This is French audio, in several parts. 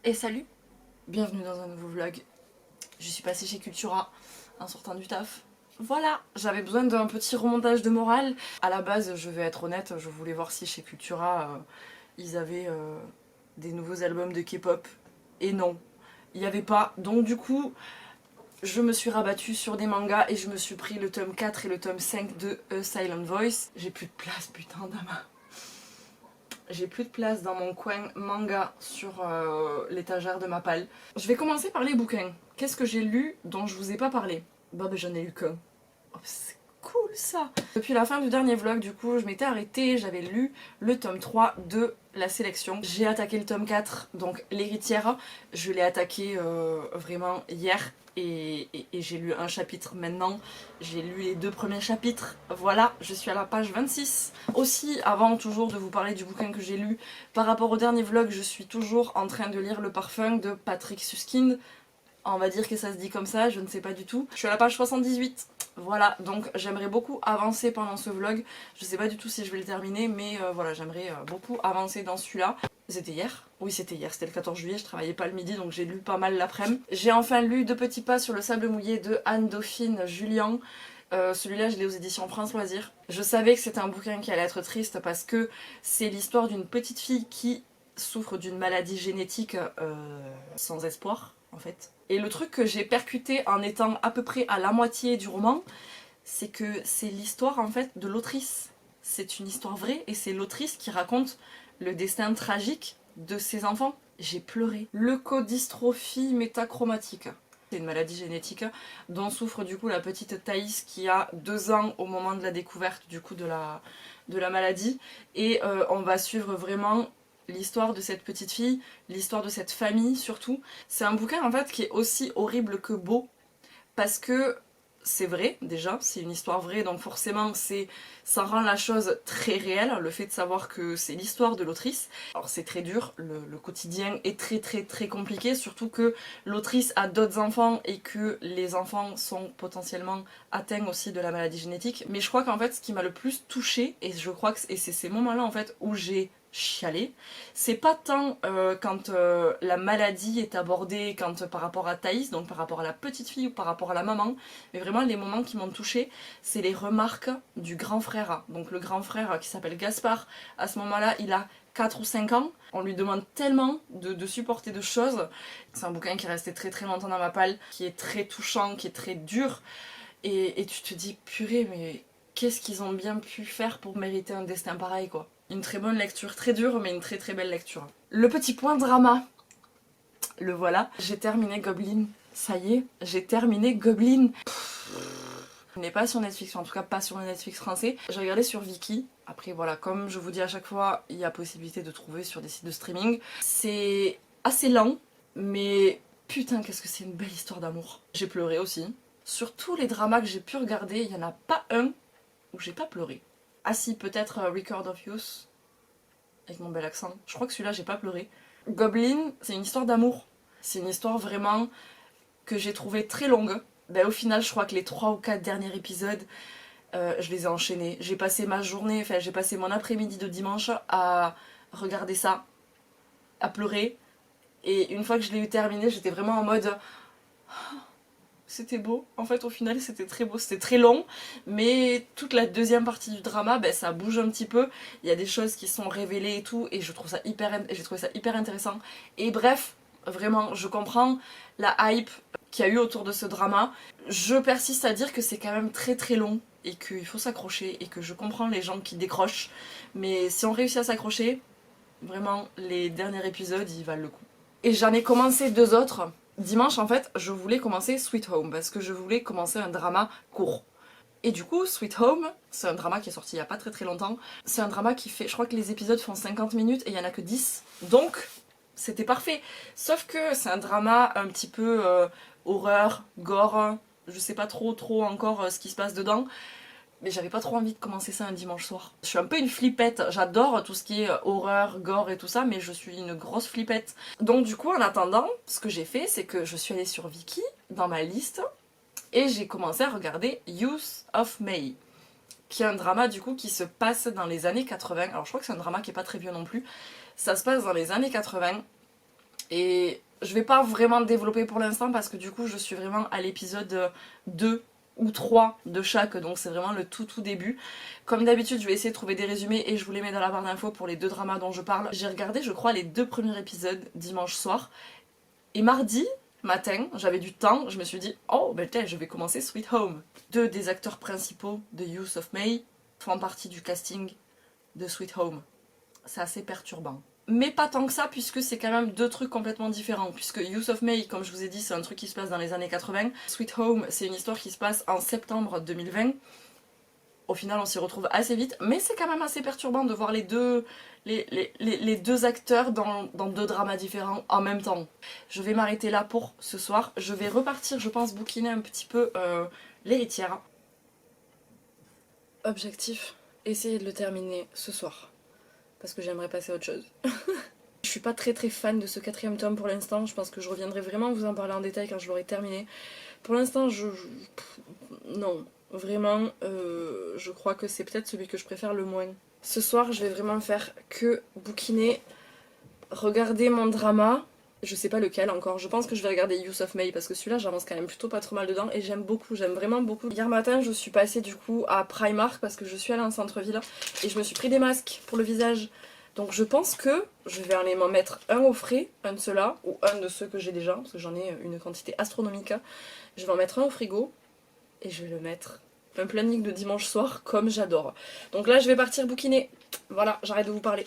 Et salut, bienvenue dans un nouveau vlog. Je suis passée chez Cultura en sortant du taf. Voilà, j'avais besoin d'un petit remontage de morale. À la base, je vais être honnête, je voulais voir si chez Cultura, ils avaient des nouveaux albums de K-pop. Et non, il n'y avait pas. Donc du coup, je me suis rabattue sur des mangas et je me suis pris le tome 4 et le tome 5 de A Silent Voice. J'ai plus de place, putain, Dama. J'ai plus de place dans mon coin manga sur l'étagère de ma palle. Je vais commencer par les bouquins. Qu'est-ce que j'ai lu dont je vous ai pas parlé? Bah, j'en ai lu qu'un. Oh, c'est cool ça! Depuis la fin du dernier vlog, du coup, je m'étais arrêtée, j'avais lu le tome 3 de la sélection. J'ai attaqué le tome 4, donc l'héritière. Je l'ai attaqué vraiment hier. Et j'ai lu un chapitre maintenant, j'ai lu les 2 premiers chapitres, voilà, je suis à la page 26. Aussi, avant toujours de vous parler du bouquin que j'ai lu, par rapport au dernier vlog, je suis toujours en train de lire Le Parfum de Patrick Suskind. On va dire que ça se dit comme ça, je ne sais pas du tout. Je suis à la page 78. Voilà, donc j'aimerais beaucoup avancer pendant ce vlog. Je sais pas du tout si je vais le terminer, mais voilà, j'aimerais beaucoup avancer dans celui-là. C'était hier? Oui, c'était hier, c'était le 14 juillet, je travaillais pas le midi, donc j'ai lu pas mal l'après-midi. J'ai enfin lu Deux petits pas sur le sable mouillé de Anne-Dauphine Julien. Celui-là, je l'ai aux éditions France Loisirs. Je savais que c'était un bouquin qui allait être triste parce que c'est l'histoire d'une petite fille qui souffre d'une maladie génétique sans espoir, en fait. Et le truc que j'ai percuté en étant à peu près à la moitié du roman, c'est que c'est l'histoire en fait de l'autrice. C'est une histoire vraie et c'est l'autrice qui raconte le destin tragique de ses enfants. J'ai pleuré. Leucodystrophie métachromatique. C'est une maladie génétique dont souffre du coup la petite Thaïs qui a 2 ans au moment de la découverte du coup de la maladie. Et on va suivre vraiment l'histoire de cette petite fille, l'histoire de cette famille surtout. C'est un bouquin en fait qui est aussi horrible que beau parce que c'est vrai déjà, c'est une histoire vraie donc forcément ça rend la chose très réelle, le fait de savoir que c'est l'histoire de l'autrice. Alors c'est très dur, le quotidien est très très très compliqué, surtout que l'autrice a d'autres enfants et que les enfants sont potentiellement atteints aussi de la maladie génétique. Mais je crois qu'en fait ce qui m'a le plus touchée, et je crois que c'est ces moments-là en fait où j'ai chialer. C'est pas tant quand la maladie est abordée, quand par rapport à Thaïs, donc par rapport à la petite fille ou par rapport à la maman, mais vraiment les moments qui m'ont touchée, c'est les remarques du grand frère. Donc le grand frère qui s'appelle Gaspard, à ce moment-là, il a 4 ou 5 ans. On lui demande tellement de supporter de choses. C'est un bouquin qui est resté très très longtemps dans ma palle, qui est très touchant, qui est très dur. Et tu te dis, purée, mais qu'est-ce qu'ils ont bien pu faire pour mériter un destin pareil, quoi. Une très bonne lecture, très dure, mais une très très belle lecture. Le petit point drama, le voilà. J'ai terminé Goblin. Ça y est, j'ai terminé Goblin. Il n'est pas sur Netflix, en tout cas pas sur le Netflix français. J'ai regardé sur Viki. Après voilà, comme je vous dis à chaque fois, il y a possibilité de trouver sur des sites de streaming. C'est assez lent, mais putain qu'est-ce que c'est une belle histoire d'amour. J'ai pleuré aussi. Sur tous les dramas que j'ai pu regarder, il n'y en a pas un où j'ai pas pleuré. Ah si, peut-être Record of Youth, avec mon bel accent. Je crois que celui-là, j'ai pas pleuré. Goblin, c'est une histoire d'amour. C'est une histoire vraiment que j'ai trouvée très longue. Ben, au final, je crois que les 3 ou 4 derniers épisodes, je les ai enchaînés. J'ai passé ma journée, enfin j'ai passé mon après-midi de dimanche à regarder ça, à pleurer. Et une fois que je l'ai eu terminé, j'étais vraiment en mode... C'était beau, en fait au final c'était très beau, c'était très long, mais toute la deuxième partie du drama, ben, ça bouge un petit peu, il y a des choses qui sont révélées et tout, et j'ai trouvé ça hyper intéressant. Et bref, vraiment, je comprends la hype qu'il y a eu autour de ce drama, je persiste à dire que c'est quand même très très long, et qu'il faut s'accrocher, et que je comprends les gens qui décrochent, mais si on réussit à s'accrocher, vraiment, les derniers épisodes, ils valent le coup. Et j'en ai commencé 2 autres. Dimanche, en fait, je voulais commencer Sweet Home parce que je voulais commencer un drama court. Et du coup, Sweet Home, c'est un drama qui est sorti il y a pas très très longtemps. C'est un drama qui fait, je crois que les épisodes font 50 minutes et il y en a que 10. Donc, c'était parfait. Sauf que c'est un drama un petit peu horreur, gore. Je sais pas trop encore ce qui se passe dedans. Mais j'avais pas trop envie de commencer ça un dimanche soir. Je suis un peu une flippette, j'adore tout ce qui est horreur, gore et tout ça, mais je suis une grosse flippette. Donc du coup, en attendant, ce que j'ai fait, c'est que je suis allée sur Viki, dans ma liste, et j'ai commencé à regarder Youth of May, qui est un drama du coup qui se passe dans les années 80. Alors je crois que c'est un drama qui est pas très vieux non plus. Ça se passe dans les années 80, Et je vais pas vraiment développer pour l'instant parce que du coup je suis vraiment à l'épisode 2 ou 3 de chaque, donc c'est vraiment le tout début. Comme d'habitude je vais essayer de trouver des résumés et je vous les mets dans la barre d'infos pour les 2 dramas dont je parle. J'ai regardé je crois les 2 premiers épisodes dimanche soir et mardi matin j'avais du temps, je me suis dit oh ben tiens je vais commencer Sweet Home. 2 des acteurs principaux de Youth of May font partie du casting de Sweet Home. C'est assez perturbant. Mais pas tant que ça, puisque c'est quand même 2 trucs complètement différents. Puisque Youth of May, comme je vous ai dit, c'est un truc qui se passe dans les années 80. Sweet Home, c'est une histoire qui se passe en septembre 2020. Au final, on s'y retrouve assez vite, mais c'est quand même assez perturbant de voir les deux acteurs dans 2 dramas différents en même temps. Je vais m'arrêter là pour ce soir. Je vais repartir, je pense, bouquiner un petit peu L'Héritière. Objectif, essayer de le terminer ce soir. Parce que j'aimerais passer à autre chose. Je suis pas très fan de ce 4e tome pour l'instant, je pense que je reviendrai vraiment vous en parler en détail quand je l'aurai terminé. Pour l'instant, non, vraiment, je crois que c'est peut-être celui que je préfère le moins. Ce soir, je vais vraiment faire que bouquiner, regarder mon drama, je sais pas lequel encore, je pense que je vais regarder Youth of May parce que celui-là j'avance quand même plutôt pas trop mal dedans et j'aime beaucoup, j'aime vraiment beaucoup. Hier matin je suis passée du coup à Primark parce que je suis allée en centre-ville et je me suis pris des masques pour le visage. Donc je pense que je vais aller m'en mettre un au frais, un de ceux-là, ou un de ceux que j'ai déjà, parce que j'en ai une quantité astronomique. Je vais en mettre un au frigo et je vais le mettre un planning de dimanche soir comme j'adore. Donc là je vais partir bouquiner. Voilà, j'arrête de vous parler.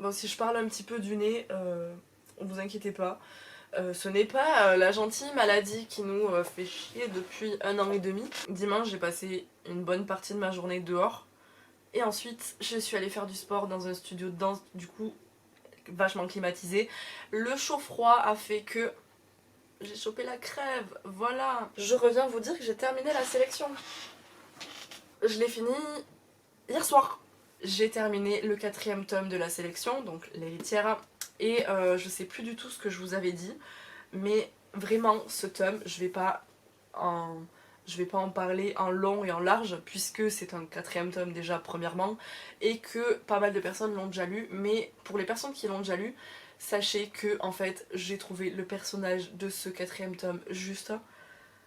Bon, si je parle un petit peu du nez, vous inquiétez pas. Ce n'est pas la gentille maladie qui nous fait chier depuis 1 an et demi. Dimanche, j'ai passé une bonne partie de ma journée dehors. Et ensuite, je suis allée faire du sport dans un studio de danse, du coup, vachement climatisé. Le chaud-froid a fait que j'ai chopé la crève, voilà. Je reviens vous dire que j'ai terminé la sélection. Je l'ai fini hier soir. J'ai terminé le 4e tome de la sélection, donc L'Héritière, et je sais plus du tout ce que je vous avais dit, mais vraiment ce tome, je vais pas en parler en long et en large, puisque c'est un 4e tome déjà premièrement, et que pas mal de personnes l'ont déjà lu, mais pour les personnes qui l'ont déjà lu, sachez que en fait j'ai trouvé le personnage de ce 4e tome juste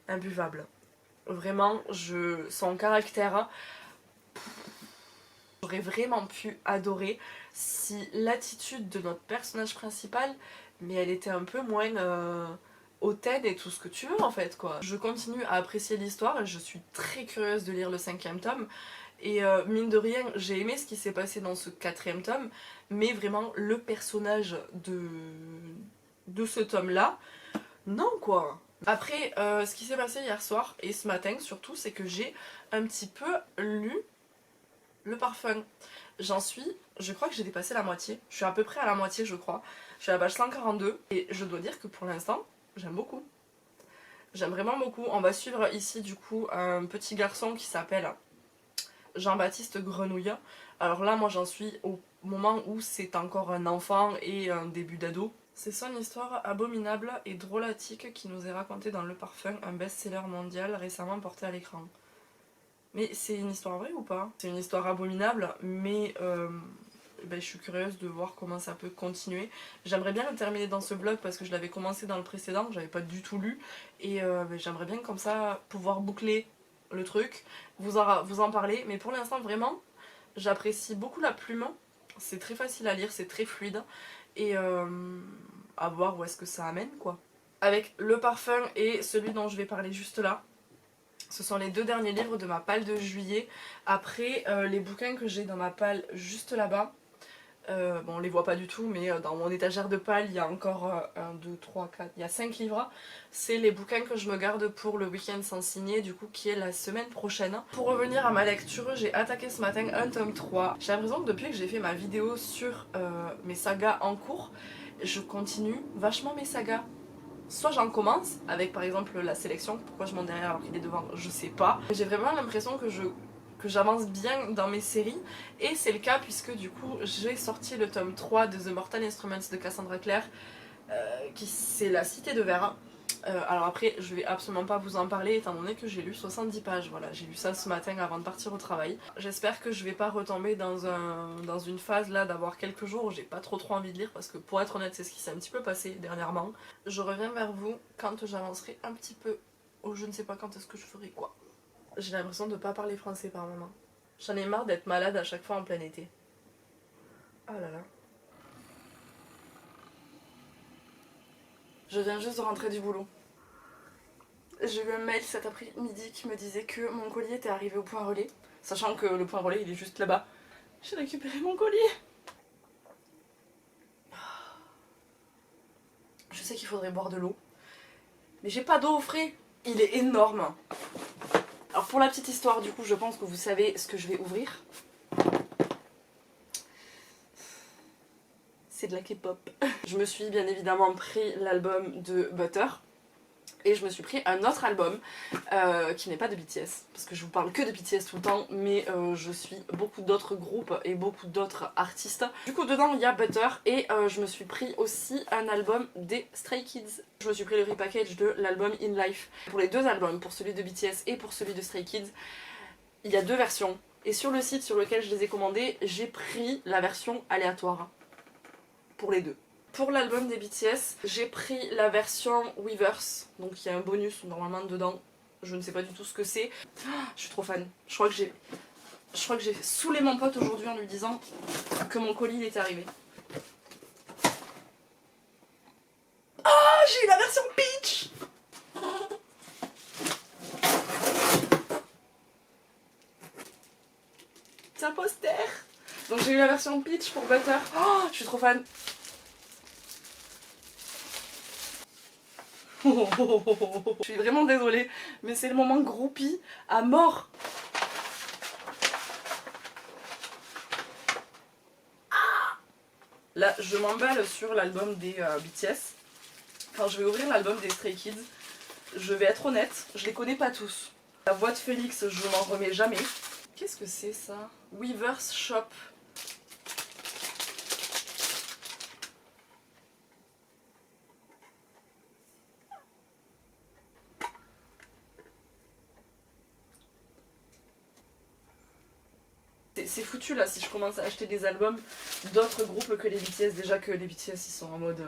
imbuvable. Vraiment, son caractère... J'aurais vraiment pu adorer si l'attitude de notre personnage principal, mais elle était un peu moins hautaine et tout ce que tu veux en fait quoi. Je continue à apprécier l'histoire et je suis très curieuse de lire le 5e tome. Et mine de rien, j'ai aimé ce qui s'est passé dans ce 4e tome, mais vraiment le personnage de ce tome là, non quoi. Après, ce qui s'est passé hier soir et ce matin surtout, c'est que j'ai un petit peu lu le parfum. Je crois que j'ai dépassé la moitié. Je suis à peu près à la moitié je crois. Je suis à la page 142 et je dois dire que pour l'instant, j'aime beaucoup. J'aime vraiment beaucoup. On va suivre ici du coup un petit garçon qui s'appelle Jean-Baptiste Grenouille. Alors là moi j'en suis au moment où c'est encore un enfant et un début d'ado. C'est son histoire abominable et drôlatique qui nous est racontée dans Le Parfum, un best-seller mondial récemment porté à l'écran. Mais c'est une histoire vraie ou pas? C'est une histoire abominable, mais je suis curieuse de voir comment ça peut continuer. J'aimerais bien le terminer dans ce vlog parce que je l'avais commencé dans le précédent, j'avais pas du tout lu. Et j'aimerais bien comme ça pouvoir boucler le truc, vous en parler. Mais pour l'instant vraiment, j'apprécie beaucoup la plume. C'est très facile à lire, c'est très fluide. Et à voir où est-ce que ça amène quoi. Avec Le Parfum et celui dont je vais parler juste là. Ce sont les 2 derniers livres de ma palle de juillet. Après, les bouquins que j'ai dans ma palle juste là-bas, bon on les voit pas du tout, mais dans mon étagère de palle, il y a encore 1, 2, 3, 4, il y a 5 livres. C'est les bouquins que je me garde pour le week-end sans signer, du coup qui est la semaine prochaine. Pour revenir à ma lecture, j'ai attaqué ce matin un tome 3. J'ai l'impression que depuis que j'ai fait ma vidéo sur mes sagas en cours, je continue vachement mes sagas. Soit j'en commence avec par exemple la sélection, pourquoi je monte derrière alors qu'il est devant, je sais pas. J'ai vraiment l'impression que je que j'avance bien dans mes séries, et c'est le cas puisque du coup j'ai sorti le tome 3 de The Mortal Instruments de Cassandra Clare, qui c'est La Cité de Verre. Alors après je vais absolument pas vous en parler étant donné que j'ai lu 70 pages, voilà, j'ai lu ça ce matin avant de partir au travail. J'espère que je vais pas retomber dans une phase là d'avoir quelques jours où j'ai pas trop envie de lire, parce que pour être honnête c'est ce qui s'est un petit peu passé dernièrement. Je reviens vers vous quand j'avancerai un petit peu, ou je ne sais pas quand est-ce que je ferai quoi. J'ai l'impression de pas parler français par moment. J'en ai marre d'être malade à chaque fois en plein été. Oh là là. Je viens juste de rentrer du boulot. J'ai eu un mail cet après-midi qui me disait que mon colis était arrivé au point relais, sachant que le point relais il est juste là-bas. J'ai récupéré mon colis. Je sais qu'il faudrait boire de l'eau, mais j'ai pas d'eau au frais. Il est énorme. Alors pour la petite histoire, du coup, je pense que vous savez ce que je vais ouvrir. C'est de la K-pop. Je me suis bien évidemment pris l'album de Butter. Et je me suis pris un autre album qui n'est pas de BTS, parce que je vous parle que de BTS tout le temps, mais je suis beaucoup d'autres groupes et beaucoup d'autres artistes. Du coup dedans il y a Butter, et je me suis pris aussi un album des Stray Kids. Je me suis pris le repackage de l'album In Life. Pour les deux albums, pour celui de BTS et pour celui de Stray Kids, il y a deux versions. Et sur le site sur lequel je les ai commandés, j'ai pris la version aléatoire pour les deux. Pour l'album des BTS, j'ai pris la version Weavers, donc il y a un bonus normalement dedans, je ne sais pas du tout ce que c'est. Je suis trop fan. Je crois que j'ai saoulé mon pote aujourd'hui en lui disant que mon colis il était arrivé. Ah, j'ai eu la version Peach. C'est un poster. Donc j'ai eu la version Peach pour Butter. Oh, je suis trop fan. Je suis vraiment désolée, mais c'est le moment groupie à mort. Là, je m'emballe sur l'album des BTS. Quand je vais ouvrir l'album des Stray Kids, je vais être honnête, je les connais pas tous. La voix de Félix, je m'en remets jamais. Qu'est-ce que c'est ça? Weavers Shop. C'est foutu là si je commence à acheter des albums d'autres groupes que les BTS, déjà que les BTS ils sont en mode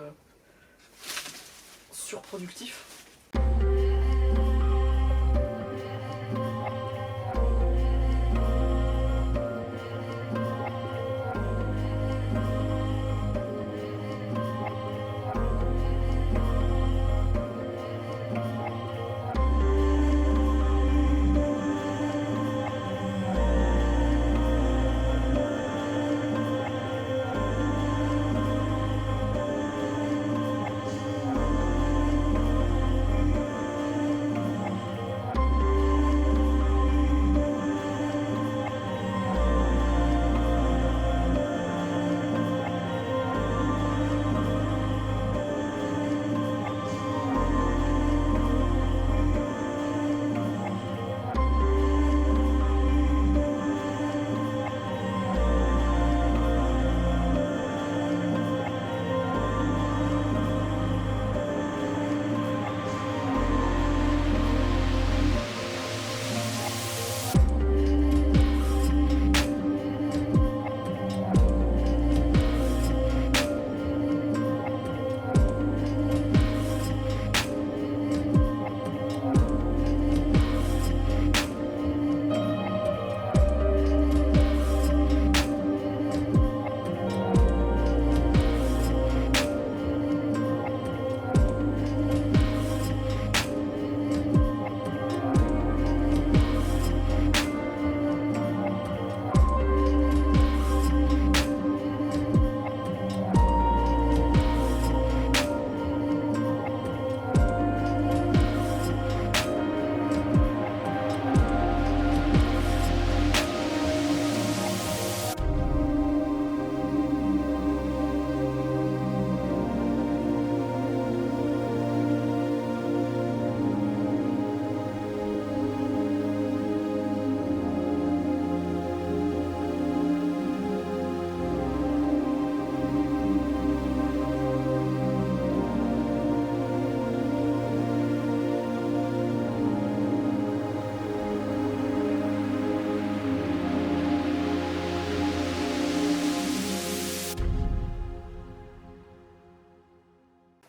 surproductif.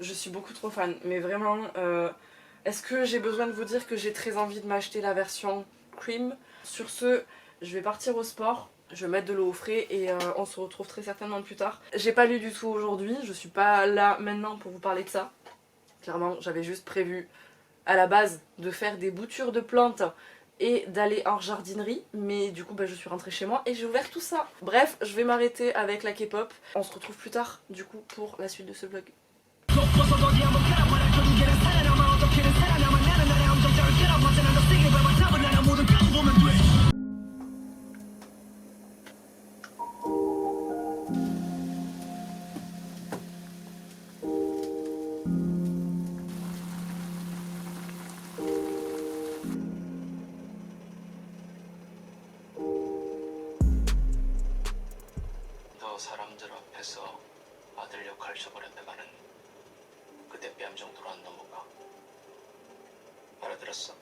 Je suis beaucoup trop fan, mais vraiment, est-ce que j'ai besoin de vous dire que j'ai très envie de m'acheter la version cream? Sur ce, je vais partir au sport, je vais mettre de l'eau au frais et on se retrouve très certainement plus tard. J'ai pas lu du tout aujourd'hui, je suis pas là maintenant pour vous parler de ça. Clairement, j'avais juste prévu à la base de faire des boutures de plantes et d'aller en jardinerie, mais du coup je suis rentrée chez moi et j'ai ouvert tout ça. Bref, je vais m'arrêter avec la K-pop. On se retrouve plus tard du coup pour la suite de ce vlog. 너 사람들 앞에서 아들 역할 저버렸다가는 그때 뺨 정도로 안 넘어가. 알아들었어?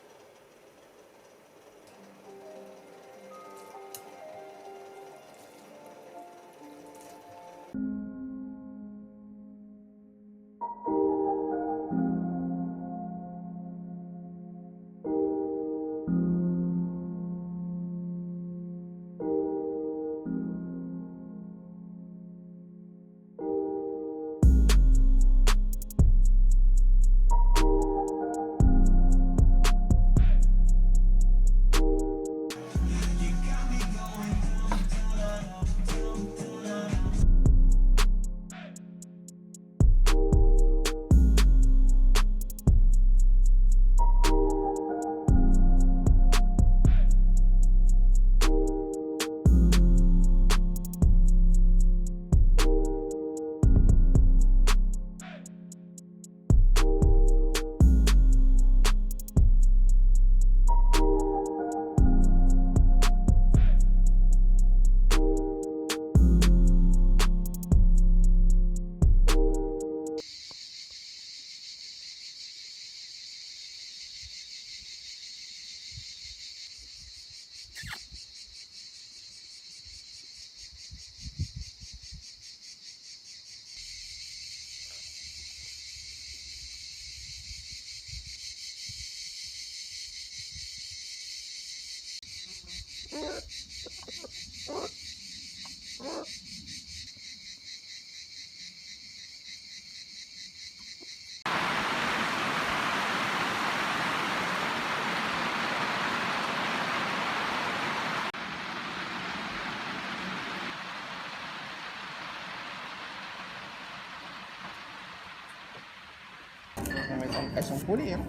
Elles sont collées, hein.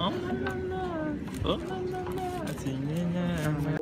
Oh là là là. Oh là là là. C'est génial.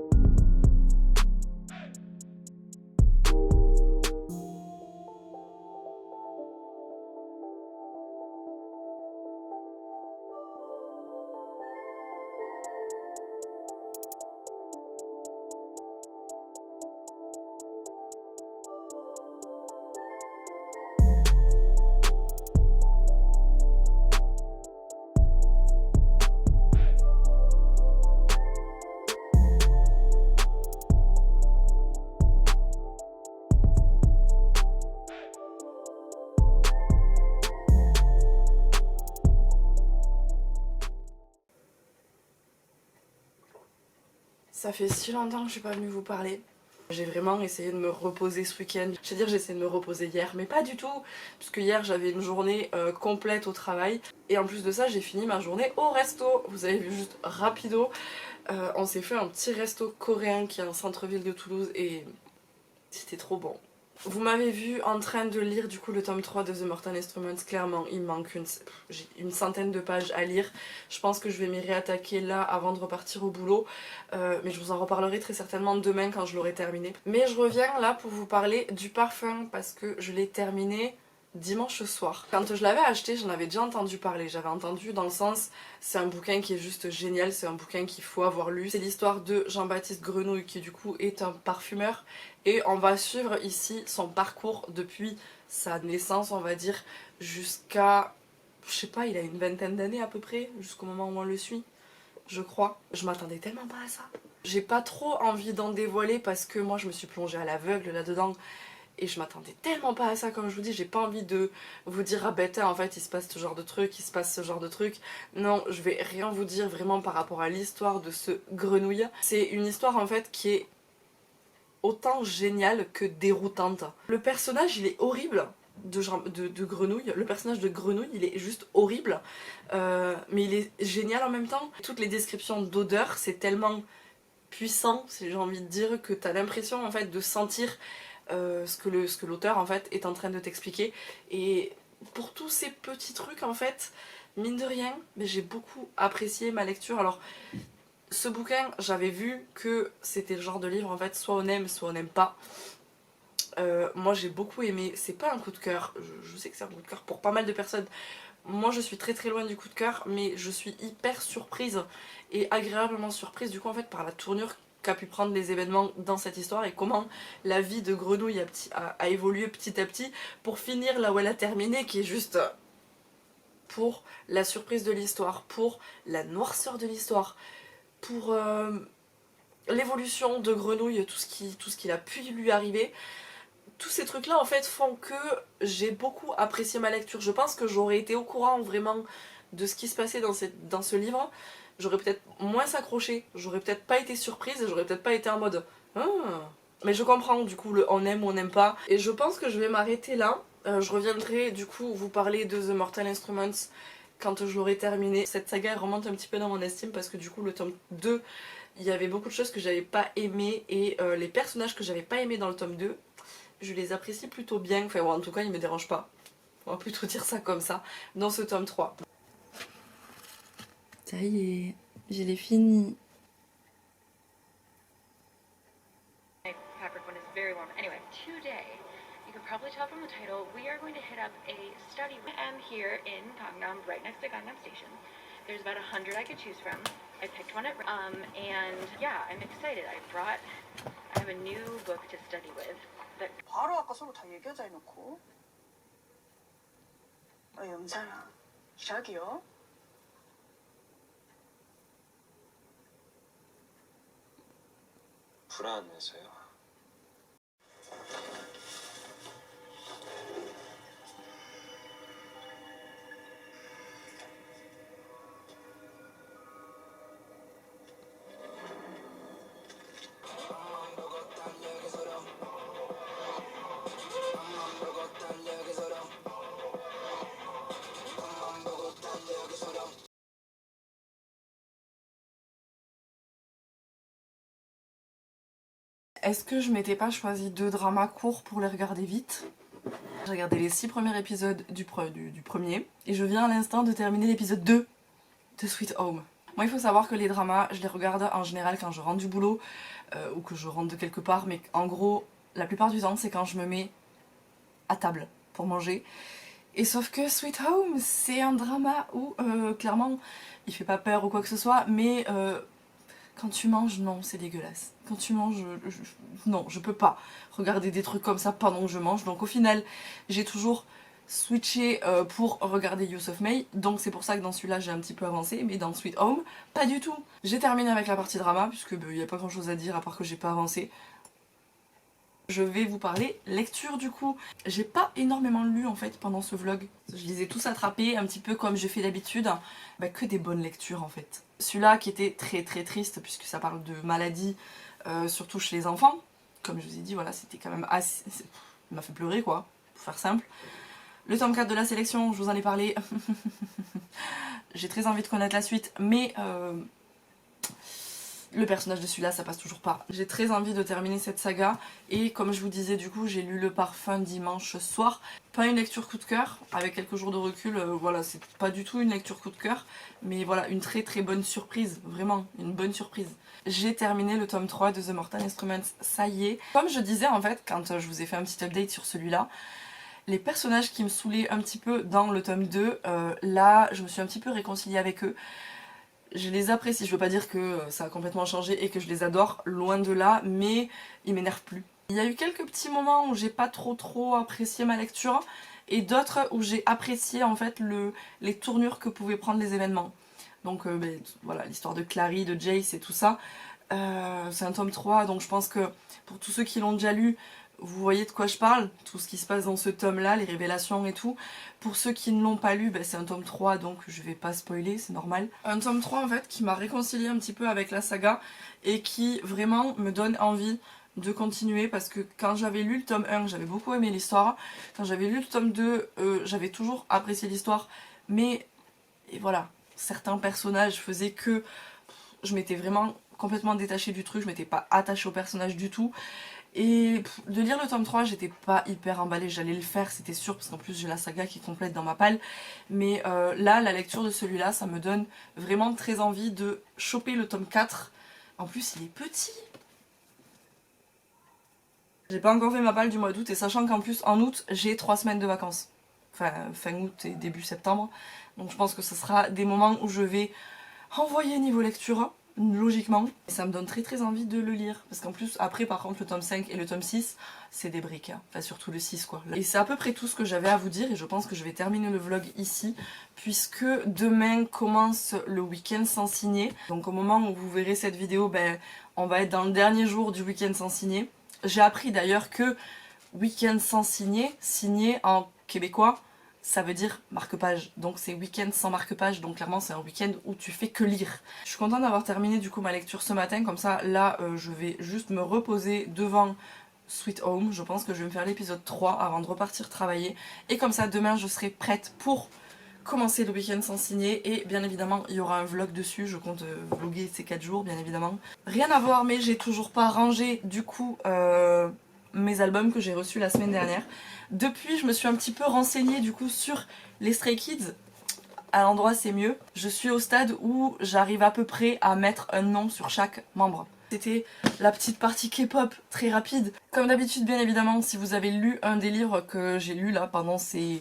Ça fait si longtemps que je suis pas venue vous parler. J'ai vraiment essayé de me reposer ce week-end. Je veux dire, j'ai essayé de me reposer hier, mais pas du tout, puisque hier j'avais une journée complète au travail. Et en plus de ça, j'ai fini ma journée au resto. Vous avez vu juste rapido. On s'est fait un petit resto coréen qui est en centre-ville de Toulouse et c'était trop bon. Vous m'avez vu en train de lire du coup le tome 3 de The Mortal Instruments. Clairement il me manque j'ai une centaine de pages à lire. Je pense que je vais m'y réattaquer là avant de repartir au boulot, mais je vous en reparlerai très certainement demain quand je l'aurai terminé. Mais je reviens là pour vous parler du parfum parce que je l'ai terminé dimanche soir. Quand je l'avais acheté, j'en avais déjà entendu parler. J'avais entendu dans le sens, c'est un bouquin qui est juste génial, c'est un bouquin qu'il faut avoir lu. C'est l'histoire de Jean-Baptiste Grenouille qui du coup est un parfumeur et on va suivre ici son parcours depuis sa naissance on va dire jusqu'à, je sais pas, il a une vingtaine d'années à peu près, jusqu'au moment où on le suit, je crois. Je m'attendais tellement pas à ça. J'ai pas trop envie d'en dévoiler parce que moi je me suis plongée à l'aveugle là-dedans. et je m'attendais tellement pas à ça, comme je vous dis, j'ai pas envie de vous dire ah bête en fait il se passe ce genre de truc, il se passe ce genre de truc. Non, je vais rien vous dire vraiment par rapport à l'histoire de ce grenouille. C'est une histoire en fait qui est autant géniale que déroutante. Le personnage il est horrible de grenouille, le personnage de grenouille il est juste horrible, mais il est génial en même temps. Toutes les descriptions d'odeur c'est tellement puissant, si j'ai envie de dire, que t'as l'impression en fait de sentir ce que l'auteur en fait est en train de t'expliquer. Et pour tous ces petits trucs en fait, mine de rien, mais j'ai beaucoup apprécié ma lecture. Alors ce bouquin, j'avais vu que c'était le genre de livre en fait, soit on n'aime pas. Moi j'ai beaucoup aimé, c'est pas un coup de cœur, je sais que c'est un coup de cœur pour pas mal de personnes. Moi je suis très très loin du coup de cœur, mais je suis hyper surprise et agréablement surprise du coup en fait par la tournure qu'a pu prendre les événements dans cette histoire et comment la vie de Grenouille a évolué petit à petit pour finir là où elle a terminé, qui est juste pour la surprise de l'histoire, pour la noirceur de l'histoire, pour l'évolution de Grenouille, tout ce qui a pu lui arriver. Tous ces trucs là en fait font que j'ai beaucoup apprécié ma lecture. Je pense que j'aurais été au courant vraiment de ce qui se passait dans ce livre, j'aurais peut-être moins accroché, j'aurais peut-être pas été surprise, j'aurais peut-être pas été en mode ah. Mais je comprends du coup le on aime ou on n'aime pas, et je pense que je vais m'arrêter là. Je reviendrai du coup vous parler de The Mortal Instruments quand je l'aurai terminé. Cette saga elle remonte un petit peu dans mon estime parce que du coup le tome 2 il y avait beaucoup de choses que j'avais pas aimé, et les personnages que j'avais pas aimé dans le tome 2 je les apprécie plutôt bien, enfin en tout cas ils me dérangent pas, on va plutôt dire ça comme ça, dans ce tome 3. Ça y est, je l'ai fini. Fabric one is very warm. Anyway, today, you can probably tell from the title, we are going to hit up a study. I am here in Gangnam, right next to Gangnam Station. There's about 100 I could choose from. I picked one at and yeah, I'm excited. I have a new book to study with. 바로 아까 서로 다 얘기하자 해놓고. 영자야, 시작이요. 불안해서요. Est-ce que je m'étais pas choisi 2 dramas courts pour les regarder vite? J'ai regardé les 6 premiers épisodes du premier, et je viens à l'instant de terminer l'épisode 2 de Sweet Home. Moi il faut savoir que les dramas, je les regarde en général quand je rentre du boulot, ou que je rentre de quelque part, mais en gros, la plupart du temps c'est quand je me mets à table pour manger. Et sauf que Sweet Home, c'est un drama où, clairement, il fait pas peur ou quoi que ce soit, mais quand tu manges, non, c'est dégueulasse. Quand tu manges, non, je peux pas regarder des trucs comme ça pendant que je mange. Donc au final, j'ai toujours switché pour regarder Youth of May. Donc c'est pour ça que dans celui-là, j'ai un petit peu avancé. Mais dans Sweet Home, pas du tout. J'ai terminé avec la partie drama, puisque il n'y a pas grand-chose à dire à part que j'ai pas avancé. Je vais vous parler lecture du coup. J'ai pas énormément lu en fait pendant ce vlog. Je les ai tous attrapés un petit peu comme je fais d'habitude. Que des bonnes lectures en fait. Celui-là qui était très très triste puisque ça parle de maladie, surtout chez les enfants. Comme je vous ai dit, voilà, c'était quand même assez... Il m'a fait pleurer quoi, pour faire simple. Le tome 4 de la sélection, je vous en ai parlé. J'ai très envie de connaître la suite, mais... le personnage de celui-là, ça passe toujours pas. J'ai très envie de terminer cette saga, et comme je vous disais du coup, j'ai lu Le Parfum dimanche soir. Pas une lecture coup de cœur, avec quelques jours de recul, voilà, c'est pas du tout une lecture coup de cœur, mais voilà, une très très bonne surprise, vraiment, une bonne surprise. J'ai terminé le tome 3 de The Mortal Instruments, ça y est. Comme je disais en fait, quand je vous ai fait un petit update sur celui-là, les personnages qui me saoulaient un petit peu dans le tome 2, là, je me suis un petit peu réconciliée avec eux. Je les apprécie, je veux pas dire que ça a complètement changé et que je les adore, loin de là, mais ils m'énervent plus. Il y a eu quelques petits moments où j'ai pas trop apprécié ma lecture, et d'autres où j'ai apprécié en fait les tournures que pouvaient prendre les événements. Donc voilà, l'histoire de Clary, de Jace et tout ça. C'est un tome 3, donc je pense que pour tous ceux qui l'ont déjà lu, vous voyez de quoi je parle, tout ce qui se passe dans ce tome-là, les révélations et tout. Pour ceux qui ne l'ont pas lu, c'est un tome 3, donc je vais pas spoiler, c'est normal. Un tome 3 en fait qui m'a réconcilié un petit peu avec la saga et qui vraiment me donne envie de continuer, parce que quand j'avais lu le tome 1, j'avais beaucoup aimé l'histoire. Quand j'avais lu le tome 2, j'avais toujours apprécié l'histoire, mais et voilà, certains personnages faisaient que je m'étais vraiment complètement détachée du truc, je m'étais pas attachée au personnage du tout. Et de lire le tome 3, j'étais pas hyper emballée, j'allais le faire, c'était sûr, parce qu'en plus j'ai la saga qui est complète dans ma palle. Mais là, la lecture de celui-là, ça me donne vraiment très envie de choper le tome 4. En plus, il est petit. J'ai pas encore fait ma palle du mois d'août, et sachant qu'en plus, en août, j'ai 3 semaines de vacances. Enfin, fin août et début septembre. Donc je pense que ce sera des moments où je vais envoyer niveau lecture, logiquement. Et ça me donne très envie de le lire. Parce qu'en plus, après par contre, le tome 5 et le tome 6, c'est des briques. Hein. Enfin, surtout le 6 quoi. Et c'est à peu près tout ce que j'avais à vous dire. Et je pense que je vais terminer le vlog ici. Puisque demain commence le week-end sans signer. Donc au moment où vous verrez cette vidéo, on va être dans le dernier jour du week-end sans signer. J'ai appris d'ailleurs que week-end sans signer, signer en québécois, ça veut dire marque-page, donc c'est week-end sans marque-page, donc clairement c'est un week-end où tu fais que lire. Je suis contente d'avoir terminé du coup ma lecture ce matin, comme ça là je vais juste me reposer devant Sweet Home. Je pense que je vais me faire l'épisode 3 avant de repartir travailler, et comme ça demain je serai prête pour commencer le week-end sans signer, et bien évidemment il y aura un vlog dessus, je compte vlogger ces 4 jours bien évidemment. Rien à voir, mais j'ai toujours pas rangé du coup mes albums que j'ai reçus la semaine dernière. Depuis, je me suis un petit peu renseignée du coup sur les Stray Kids. À l'endroit, c'est mieux. Je suis au stade où j'arrive à peu près à mettre un nom sur chaque membre. C'était la petite partie K-pop très rapide. Comme d'habitude, bien évidemment, si vous avez lu un des livres que j'ai lu là pendant ces...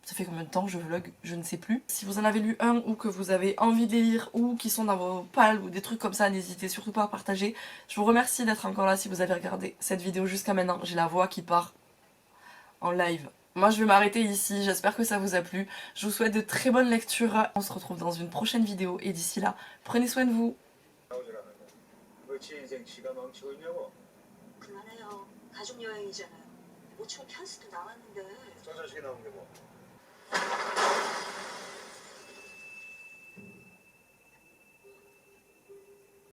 Ça fait combien de temps que je vlog? Je ne sais plus. Si vous en avez lu un ou que vous avez envie de les lire ou qui sont dans vos palles ou des trucs comme ça, n'hésitez surtout pas à partager. Je vous remercie d'être encore là si vous avez regardé cette vidéo jusqu'à maintenant. J'ai la voix qui part en live. Moi je vais m'arrêter ici, j'espère que ça vous a plu. Je vous souhaite de très bonnes lectures. On se retrouve dans une prochaine vidéo et d'ici là, prenez soin de vous. 그만해요. 가족 여행이잖아요. 뭐 춤 캔스도 나왔는데. 저 자식이 나온 게 뭐?